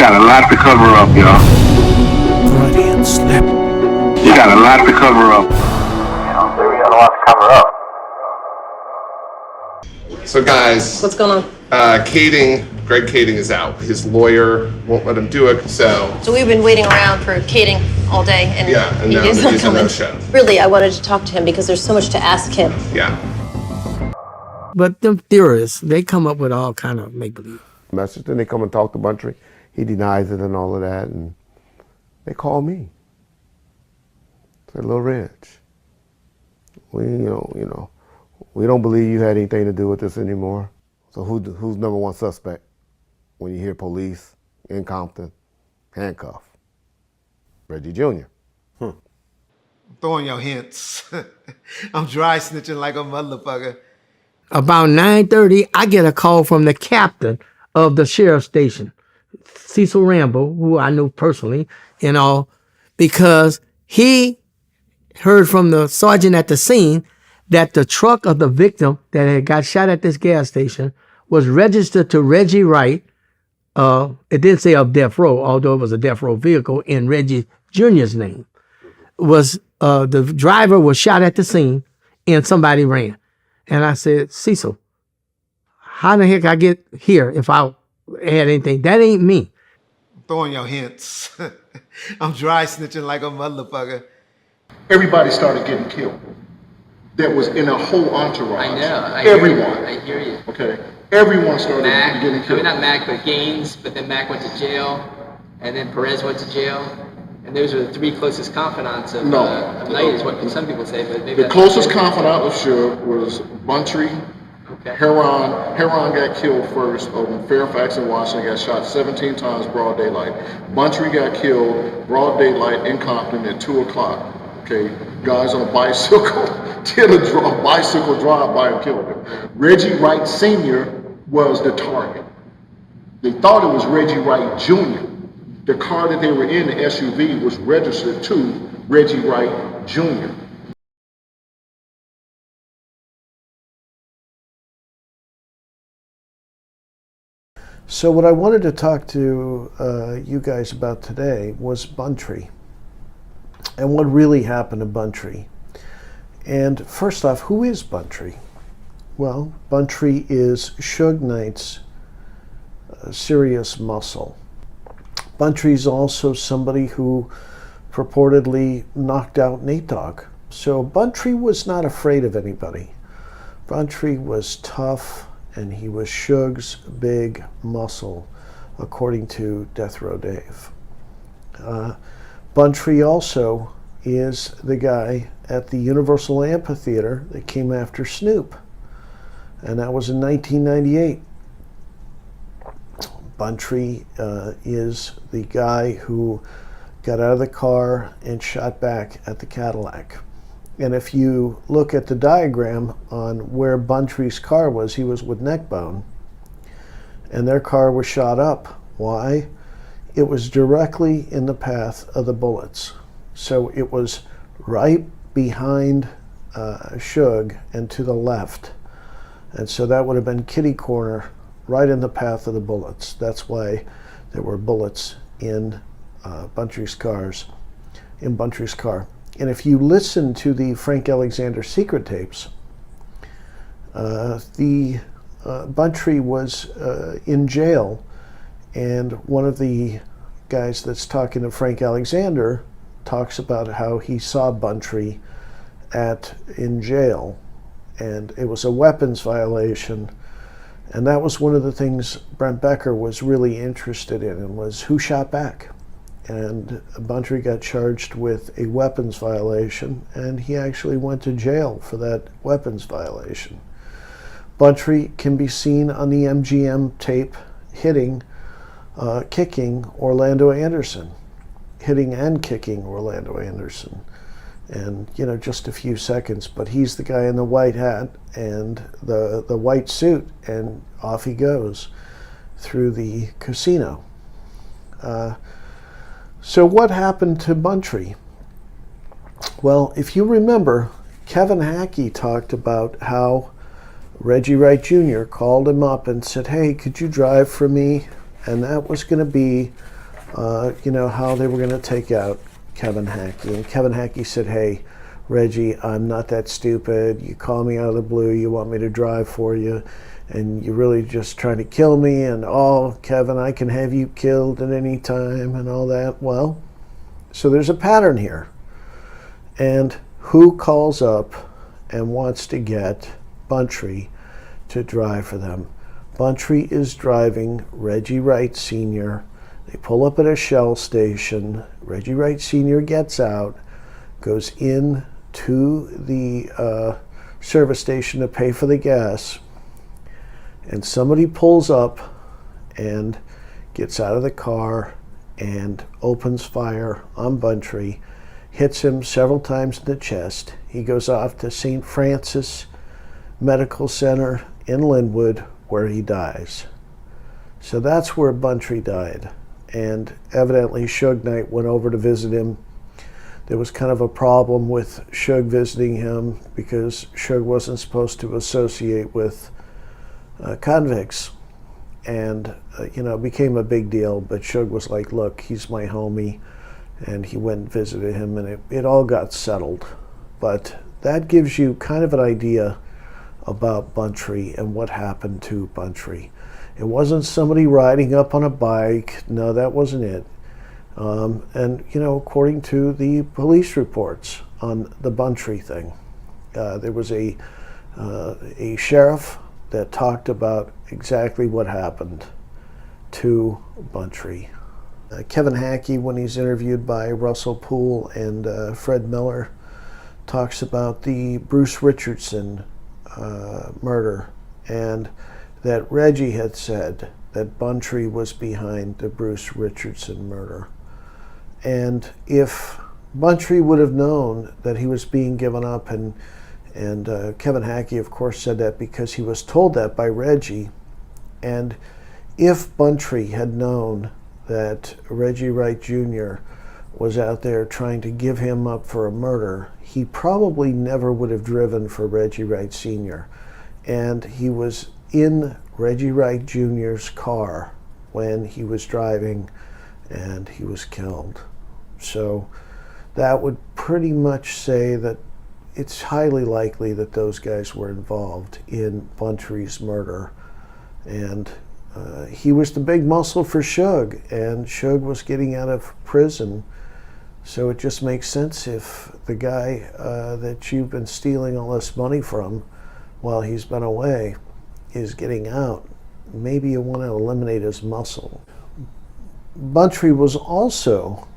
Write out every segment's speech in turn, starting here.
got a lot to cover up, y'all. Freudian slip. You got a lot to cover up. We got a lot to cover up. So guys, what's going on? Greg Kading is out. His lawyer won't let him do it, so we've been waiting around for Kading all day, and yeah, and now he's he's not a coming. no-show. Really, I wanted to talk to him because there's so much to ask him. Yeah. But them theorists, they come up with all kind of make-believe. Message, then they come and talk to Buntry. He denies it and all of that, and they call me. Say, Lil Reg, we don't believe you had anything to do with this anymore. So who's number one suspect when you hear police in Compton, handcuff? Reggie Jr. I'm throwing your hints. I'm dry snitching like a motherfucker. About 9:30, I get a call from the captain of the sheriff's station, Cecil Rambo, who I know personally and all, because he heard from the sergeant at the scene that the truck of the victim that had got shot at this gas station was registered to Reggie Wright. It didn't say of death row, although it was a death row vehicle in Reggie Jr.'s name. The driver was shot at the scene and somebody ran. And I said, Cecil, how the heck I get here if I had anything? That ain't me. I'm throwing your hints. I'm dry snitching like a motherfucker. Everybody started getting killed. That was in a whole entourage. I know. Everyone. I hear you. Okay. Everyone started getting killed. I mean, not Mac, but Gaines. But then Mac went to jail, and then Perez went to jail, and those were the three closest confidants of Knight, is what some people say. But maybe the closest confidant of Suge was Buntry. Okay. Heron got killed first in Fairfax and Washington, got shot 17 times broad daylight. Buntry got killed broad daylight in Compton at 2 o'clock. Okay, guys on a bicycle did a bicycle drive-by and killed him. Reggie Wright Sr. was the target. They thought it was Reggie Wright Jr. The car that they were in, the SUV, was registered to Reggie Wright Jr. So what I wanted to talk to you guys about today was Buntry and what really happened to Buntry. And first off, who is Buntry? Well, Buntry is Suge Knight's serious muscle. Buntry's also somebody who purportedly knocked out Nate Dogg. So Buntry was not afraid of anybody. Buntry was tough, and he was Suge's big muscle, according to Death Row Dave. Buntry also is the guy at the Universal Amphitheater that came after Snoop, and that was in 1998. Buntry is the guy who got out of the car and shot back at the Cadillac. And if you look at the diagram on where Buntry's car was, he was with Neckbone, and their car was shot up. Why? It was directly in the path of the bullets. So it was right behind Suge and to the left. And so that would have been kitty corner, right in the path of the bullets. That's why there were bullets in Buntry's car. And if you listen to the Frank Alexander secret tapes, Buntry was in jail, and one of the guys that's talking to Frank Alexander talks about how he saw Buntry in jail, and it was a weapons violation. And that was one of the things Brent Becker was really interested in, and was who shot back. And Buntry got charged with a weapons violation, and he actually went to jail for that weapons violation. Buntry can be seen on the MGM tape kicking Orlando Anderson, hitting and kicking Orlando Anderson. And, just a few seconds, but he's the guy in the white hat and the white suit, and off he goes through the casino. So what happened to Buntry? Well, if you remember, Kevin Hackie talked about how Reggie Wright Jr. called him up and said, hey, could you drive for me? And that was going to be you know, how they were going to take out Kevin Hackie. And Kevin Hackie said, hey, Reggie, I'm not that stupid. You call me out of the blue. You want me to drive for you. And you're really just trying to kill me. And, oh, Kevin, I can have you killed at any time and all that. Well, so there's a pattern here. And who calls up and wants to get Buntry to drive for them? Buntry is driving Reggie Wright Sr. They pull up at a Shell station. Reggie Wright Sr. gets out, goes in to the service station to pay for the gas, and somebody pulls up and gets out of the car and opens fire on Buntry, hits him several times in the chest. He goes off to St. Francis Medical Center in Linwood, where he dies. So that's where Buntry died. And evidently Suge Knight went over to visit him. There was kind of a problem with Suge visiting him because Suge wasn't supposed to associate with convicts. And, you know, it became a big deal, but Suge was like, look, he's my homie. And he went and visited him, and it all got settled. But that gives you kind of an idea about Buntry and what happened to Buntry. It wasn't somebody riding up on a bike. No, that wasn't it. And, you know, according to the police reports on the Buntry thing, there was a sheriff that talked about exactly what happened to Buntry. Kevin Hackie, when he's interviewed by Russell Poole and Fred Miller, talks about the Bruce Richardson murder, and that Reggie had said that Buntry was behind the Bruce Richardson murder. And if Buntry would have known that he was being given up, and Kevin Hackie, of course, said that because he was told that by Reggie, and if Buntry had known that Reggie Wright Jr. was out there trying to give him up for a murder, he probably never would have driven for Reggie Wright Sr. And he was in Reggie Wright Jr.'s car when he was driving and he was killed. So that would pretty much say that it's highly likely that those guys were involved in Buntry's murder. And he was the big muscle for Suge, and Suge was getting out of prison. So it just makes sense if the guy that you've been stealing all this money from while he's been away is getting out. Maybe you want to eliminate his muscle. Buntry was also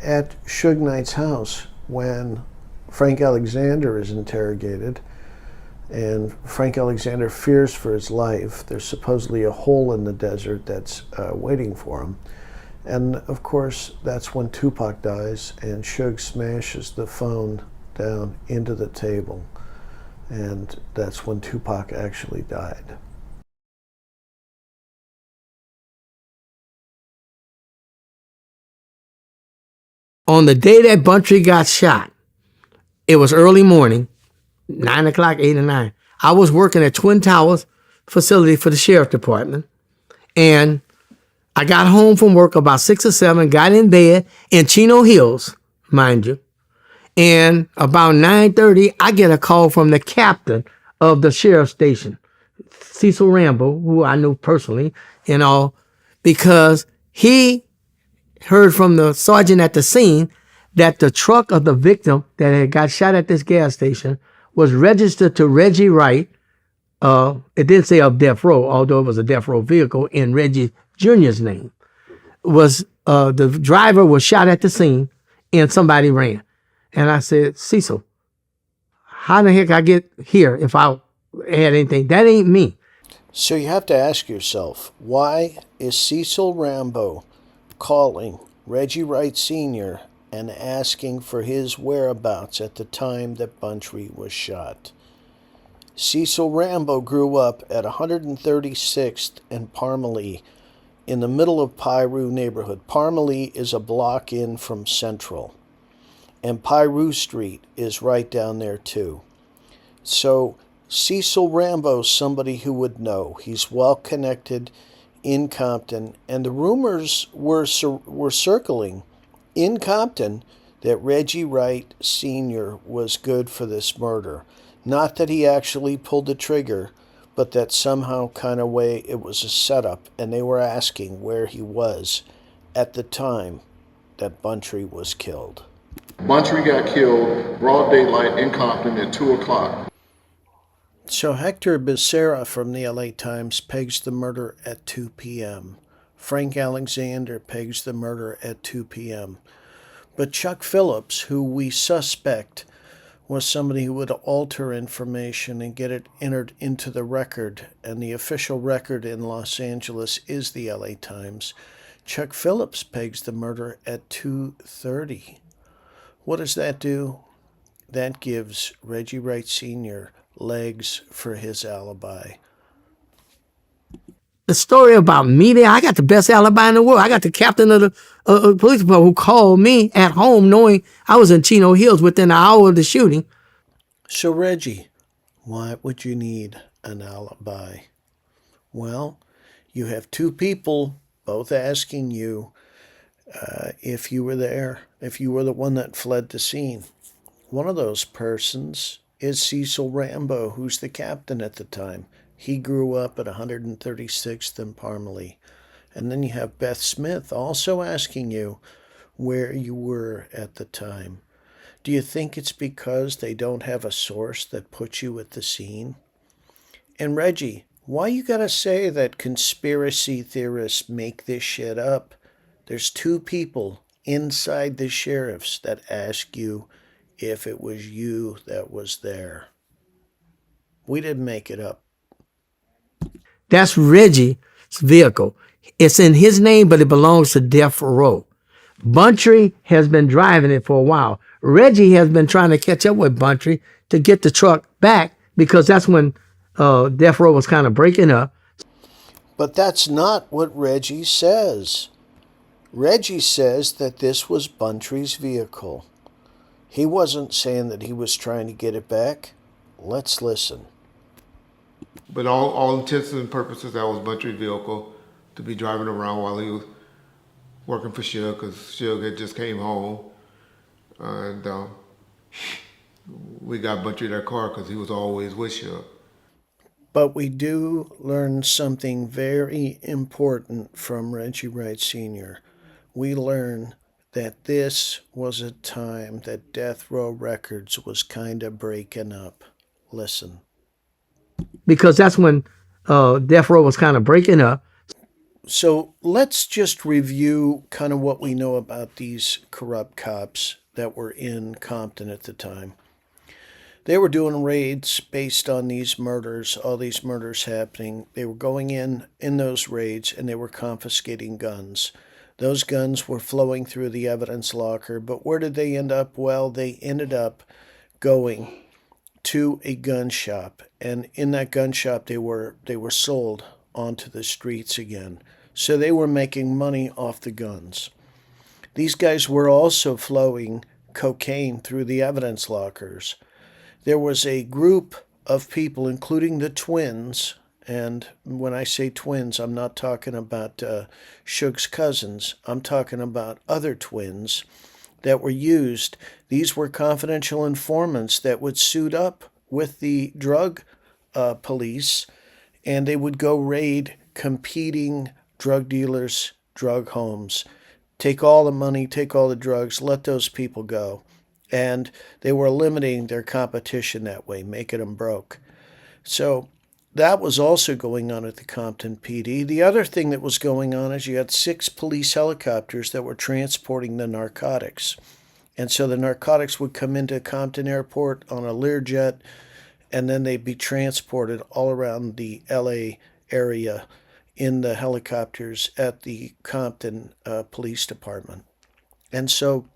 at Suge Knight's house when Frank Alexander is interrogated, and Frank Alexander fears for his life. There's supposedly a hole in the desert that's waiting for him. And of course, that's when Tupac dies, and Suge smashes the phone down into the table. And that's when Tupac actually died. On the day that Buntry got shot, it was early morning, 9 o'clock, 8 or 9. I was working at Twin Towers facility for the sheriff department. And I got home from work about 6 or 7, got in bed in Chino Hills, mind you. And about 9:30, I get a call from the captain of the sheriff's station, Cecil Rambo, who I knew personally and all, because he heard from the sergeant at the scene that the truck of the victim that had got shot at this gas station was registered to Reggie Wright. It didn't say of death row, although it was a death row vehicle in Reggie Jr.'s name. The driver was shot at the scene and somebody ran. And I said, Cecil, how the heck I get here if I had anything? That ain't me. So you have to ask yourself, why is Cecil Rambo calling Reggie Wright Sr. and asking for his whereabouts at the time that Buntry was shot? Cecil Rambo grew up at 136th and Parmalee in the middle of Piru neighborhood. Parmalee is a block in from Central, and Piru Street is right down there too. So Cecil Rambo's somebody who would know. He's well connected in Compton, and the rumors were circling in Compton that Reggie Wright Sr. was good for this murder. Not that he actually pulled the trigger, but that somehow kind of way it was a setup, and they were asking where he was at the time that Buntry was killed. Buntry got killed broad daylight in Compton at 2 o'clock. So Hector Becerra from the LA Times pegs the murder at 2 p.m. Frank Alexander pegs the murder at 2 p.m. But Chuck Phillips, who we suspect was somebody who would alter information and get it entered into the record, and the official record in Los Angeles is the LA Times, Chuck Phillips pegs the murder at 2:30. What does that do? That gives Reggie Wright Sr. legs for his alibi. The story about me there, I got the best alibi in the world. I got the captain of the police department who called me at home knowing I was in Chino Hills within an hour of the shooting. So Reggie, why would you need an alibi? Well, you have two people both asking you if you were there, if you were the one that fled the scene. One of those persons is Cecil Rambo, who's the captain at the time. He grew up at 136th and Parmalee. And then you have Beth Smith also asking you where you were at the time. Do you think it's because they don't have a source that puts you at the scene? And Reggie, why you gotta say that conspiracy theorists make this shit up? There's two people inside the sheriff's that ask you if it was you that was there. We didn't make it up. That's Reggie's vehicle. It's in his name, but it belongs to Death Row. Buntry has been driving it for a while. Reggie has been trying to catch up with Buntry to get the truck back because that's when Death Row was kind of breaking up. But that's not what Reggie says. Reggie says that this was Buntry's vehicle. He wasn't saying that he was trying to get it back. Let's listen. But all intents and purposes, that was Buntry's vehicle to be driving around while he was working for Suge, because Suge had just came home. And we got Buntry that car because he was always with Suge. But we do learn something very important from Reggie Wright Sr. We learn that this was a time that Death Row Records was kind of breaking up. Listen. Because that's when Death Row was kind of breaking up. So let's just review kind of what we know about these corrupt cops that were in Compton at the time. They were doing raids based on these murders, all these murders happening. They were going in those raids, and they were confiscating guns. Those guns were flowing through the evidence locker, but where did they end up? Well, they ended up going to a gun shop, and in that gun shop they were sold onto the streets again. So they were making money off the guns. These guys were also flowing cocaine through the evidence lockers. There was a group of people, including the twins, and when I say twins, I'm not talking about Suge's cousins. I'm talking about other twins that were used. These were confidential informants that would suit up with the drug police, and they would go raid competing drug dealers' drug homes, take all the money, take all the drugs, let those people go. And they were limiting their competition that way, making them broke. So that was also going on at the Compton PD. The other thing that was going on is you had 6 police helicopters that were transporting the narcotics. And so the narcotics would come into Compton Airport on a Learjet, and then they'd be transported all around the LA area in the helicopters at the Compton Police Department. And so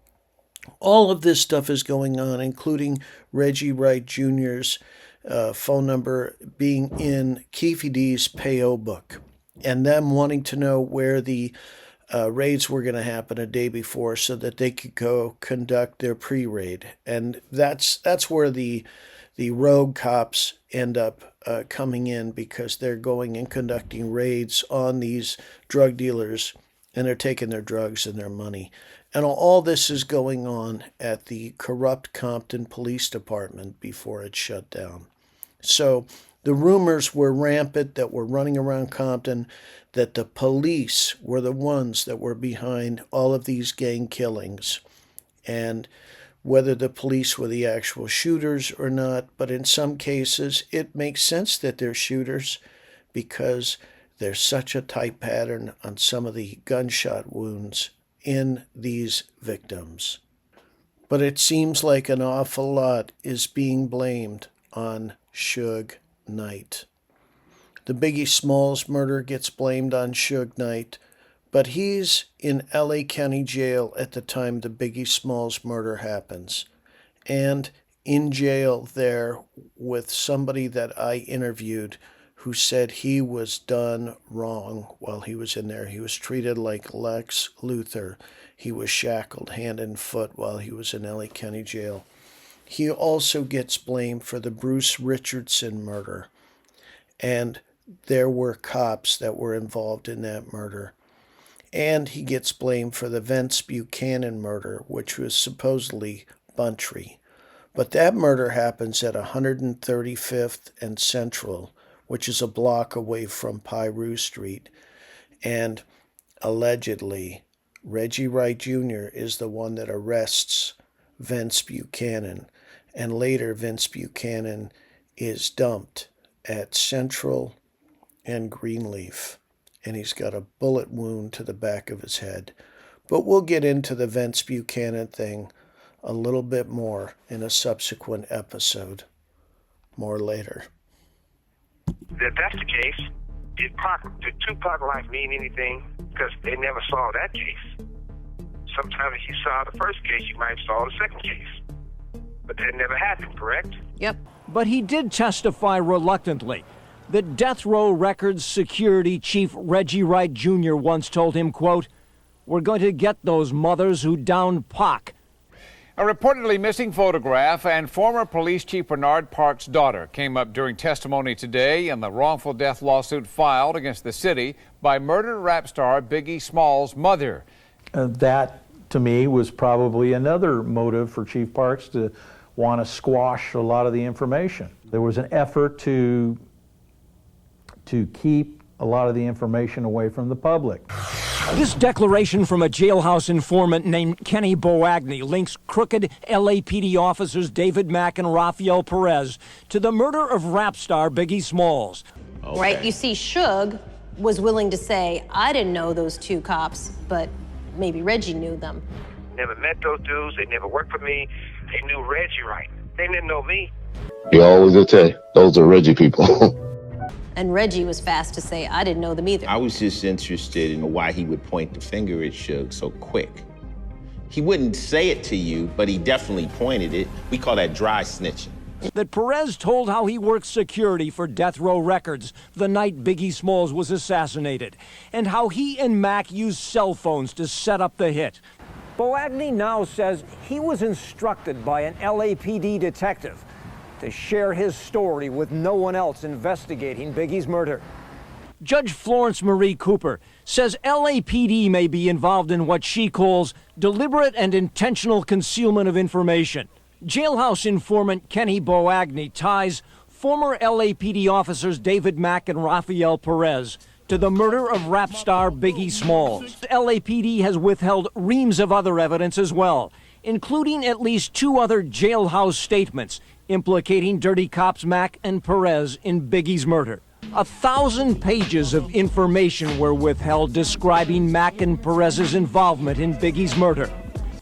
all of this stuff is going on, including Reggie Wright Jr.'s phone number being in Keefe D's PO book, and them wanting to know where the raids were going to happen a day before so that they could go conduct their pre-raid. And that's where the the rogue cops end up coming in because they're going and conducting raids on these drug dealers, and they're taking their drugs and their money. And all this is going on at the corrupt Compton Police Department before it shut down. So the rumors were rampant that were running around Compton that the police were the ones that were behind all of these gang killings. And whether the police were the actual shooters or not, but in some cases it makes sense that they're shooters because there's such a tight pattern on some of the gunshot wounds in these victims. But it seems like an awful lot is being blamed on Suge Knight. The Biggie Smalls murder gets blamed on Suge Knight, but he's in LA County Jail at the time the Biggie Smalls murder happens. And in jail there with somebody that I interviewed who said he was done wrong while he was in there. He was treated like Lex Luthor. He was shackled hand and foot while he was in LA County Jail. He also gets blamed for the Bruce Richardson murder. And there were cops that were involved in that murder. And he gets blamed for the Vince Buchanan murder, which was supposedly Buntry. But that murder happens at 135th and Central, which is a block away from Piru Street. And allegedly, Reggie Jr. is the one that arrests Vince Buchanan. And later, Vince Buchanan is dumped at Central and Greenleaf. And he's got a bullet wound to the back of his head. But we'll get into the Vince Buchanan thing a little bit more in a subsequent episode. More later. If that's the case, did Tupac life mean anything? Because they never saw that case. Sometimes if you saw the first case, you might have saw the second case. But that never happened, correct? Yep. But he did testify reluctantly. The Death Row Records security chief Reggie Jr. once told him, quote, "We're going to get those mothers who downed Pac." A reportedly missing photograph and former police chief Bernard Park's daughter came up during testimony today in the wrongful death lawsuit filed against the city by murdered rap star Biggie Smalls' mother. That, to me, was probably another motive for Chief Parks to want to squash a lot of the information. There was an effort to keep a lot of the information away from the public. This declaration from a jailhouse informant named Kenny Boagni links crooked LAPD officers David Mack and Rafael Perez to the murder of rap star Biggie Smalls. Okay. Right? You see, Suge was willing to say, I didn't know those two cops, but maybe Reggie knew them. Never met those dudes. They never worked for me. They knew Reggie right. They didn't know me. You always will tell you, those are Reggie people. And Reggie was fast to say, I didn't know them either. I was just interested in why he would point the finger at Suge so quick. He wouldn't say it to you, but he definitely pointed it. We call that dry snitching. That Perez told how he worked security for Death Row Records the night Biggie Smalls was assassinated, and how he and Mac used cell phones to set up the hit. Boagni now says he was instructed by an LAPD detective to share his story with no one else investigating Biggie's murder. Judge Florence Marie Cooper says LAPD may be involved in what she calls deliberate and intentional concealment of information. Jailhouse informant Kenny Boagni ties former LAPD officers David Mack and Rafael Perez to the murder of rap star Biggie Smalls. LAPD has withheld reams of other evidence as well, including at least 2 other jailhouse statements implicating dirty cops Mack and Perez in Biggie's murder. 1,000 pages of information were withheld describing Mack and Perez's involvement in Biggie's murder.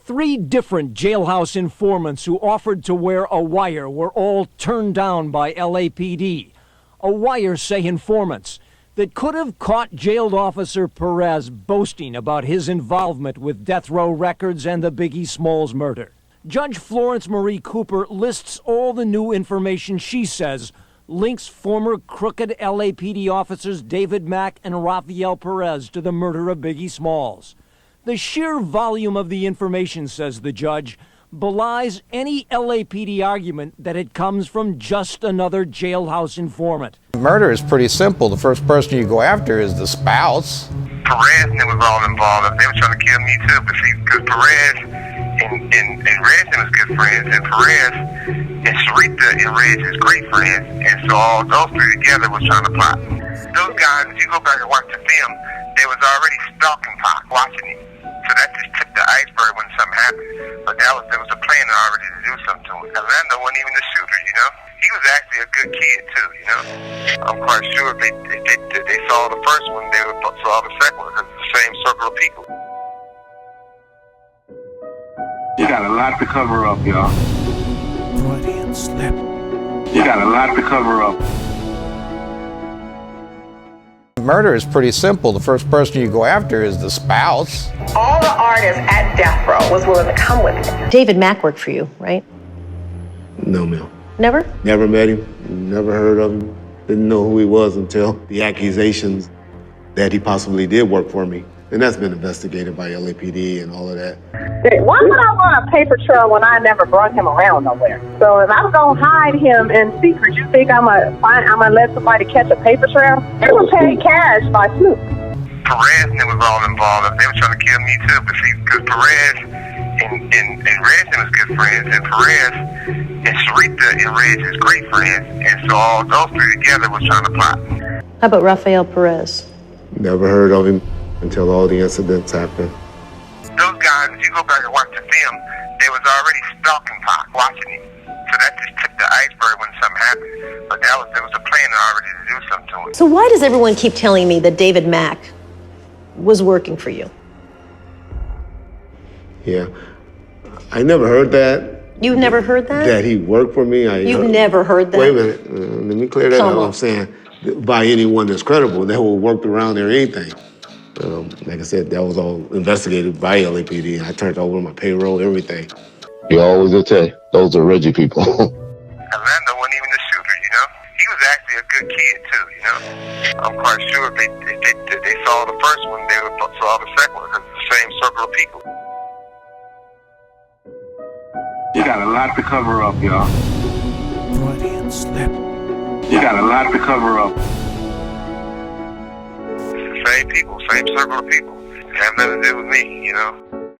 3 different jailhouse informants who offered to wear a wire were all turned down by LAPD. A wire, say informants, that could have caught jailed officer Perez boasting about his involvement with Death Row Records and the Biggie Smalls murder. Judge Florence Marie Cooper lists all the new information she says links former crooked LAPD officers David Mack and Rafael Perez to the murder of Biggie Smalls. The sheer volume of the information, says the judge, belies any LAPD argument that it comes from just another jailhouse informant. Murder is pretty simple. The first person you go after is the spouse. Perez and them was all involved. They were trying to kill me too, but see, because Perez and Reg was good friends, and Perez and Sharita and Reg is great friends, and so all those three together was trying to plot. Those guys, if you go back and watch the film, they was already stalking Pac, watching him. So that just tipped the iceberg when something happened. But there was a plan already to do something to him. Orlando wasn't even the shooter, you know? He was actually a good kid too, you know? I'm quite sure if they saw the first one, they would saw the second one, because it's the same circle of people. You got a lot to cover up, y'all. Freudian slip. You got a lot to cover up. Murder is pretty simple. The first person you go after is the spouse. All the artists at Death Row was willing to come with me. David Mack worked for you, right? No, ma'am. Never? Never met him, never heard of him. Didn't know who he was until the accusations that he possibly did work for me. And that's been investigated by LAPD and all of that. Why would I want a paper trail when I never brought him around nowhere? So if I'm gonna hide him in secret, you think I'm gonna let somebody catch a paper trail? They were paid cash by Snoop. Perez and them was all involved. They were trying to kill me too, but see, because Perez and Reg was good friends, and Perez and Sharita and Reg is great friends, and so all those three together was trying to plot. How about Rafael Perez? Never heard of him until all the incidents happened. Those guys, if you go back and watch the film, they was already stalking Pac, watching him. So that just tipped the iceberg when something happened. But there was a plan already to do something to him. So why does everyone keep telling me that David Mack was working for you? Yeah, I never heard that. You've never heard that? That he worked for me. You've never heard that? Wait a minute, let me clear that up. I'm saying by anyone that's credible, that will work around there or anything. Like I said, that was all investigated by LAPD. I turned over my payroll, everything. You always attack. Those are Reggie people. Orlando wasn't even the shooter, you know? He was actually a good kid too, you know? I'm quite sure if they saw the first one, they would saw the second one, because it's the same circle of people. You got a lot to cover up, y'all. Freudian slip. You got a lot to cover up. It's the same people, same circle of people. It have nothing to do with me, you know?